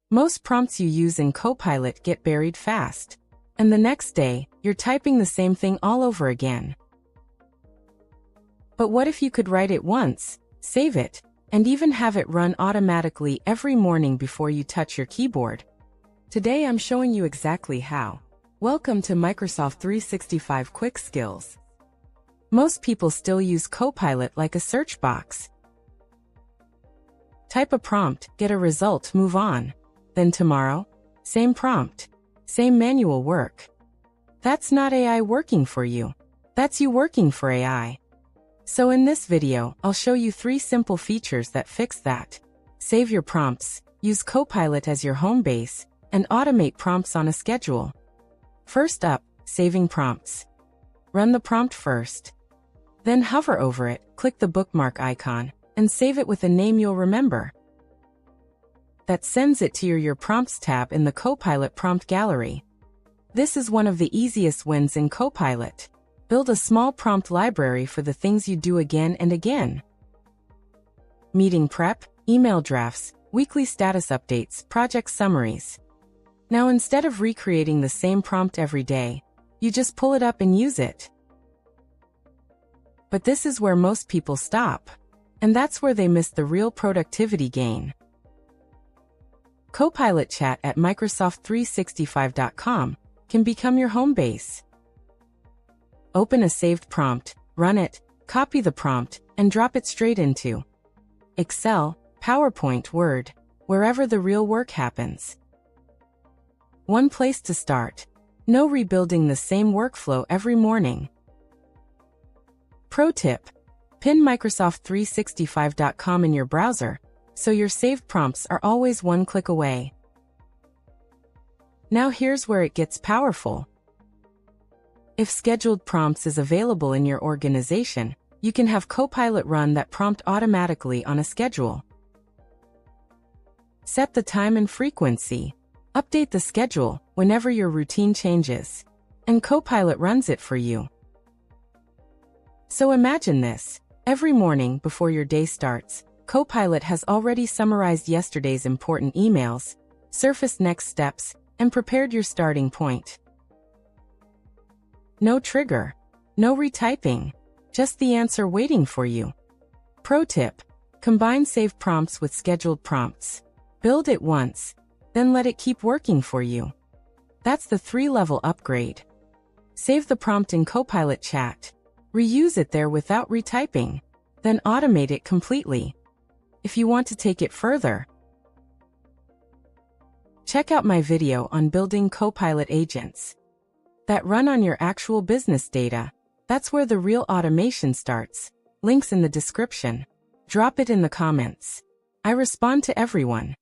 Most prompts you use in Copilot get buried fast, and the next day, you're typing the same thing all over again. But what if you could write it once, save it, and even have it run automatically every morning before you touch your keyboard? Today I'm showing you exactly how. Welcome to Microsoft 365 Quick Skills. Most people still use Copilot like a search box. Type a prompt, get a result, move on. Then tomorrow, same prompt, same manual work. That's not AI working for you. That's you working for AI. So in this video, I'll show you 3 simple features that fix that. Save your prompts, use Copilot as your home base, and automate prompts on a schedule. First up, saving prompts. Run the prompt first. Then hover over it, click the bookmark icon, and save it with a name you'll remember. That sends it to your Prompts tab in the Copilot prompt gallery. This is one of the easiest wins in Copilot. Build a small prompt library for the things you do again and again. Meeting prep, email drafts, weekly status updates, project summaries. Now instead of recreating the same prompt every day, you just pull it up and use it. But this is where most people stop. And that's where they miss the real productivity gain. Copilot Chat at Microsoft365.com can become your home base. Open a saved prompt, run it, copy the prompt, and drop it straight into Excel, PowerPoint, Word, wherever the real work happens. One place to start. No rebuilding the same workflow every morning. Pro tip: pin Microsoft365.com in your browser, so your saved prompts are always one click away. Now here's where it gets powerful. If scheduled prompts is available in your organization, you can have Copilot run that prompt automatically on a schedule. Set the time and frequency. Update the schedule whenever your routine changes, and Copilot runs it for you. So imagine this. Every morning before your day starts, Copilot has already summarized yesterday's important emails, surfaced next steps, and prepared your starting point. No trigger, no retyping, just the answer waiting for you. Pro tip: combine saved prompts with scheduled prompts. Build it once, then let it keep working for you. That's the 3-level upgrade. Save the prompt in Copilot Chat. Reuse it there without retyping. Then automate it completely. If you want to take it further, check out my video on building Copilot agents that run on your actual business data. That's where the real automation starts. Links in the description. Drop it in the comments. I respond to everyone.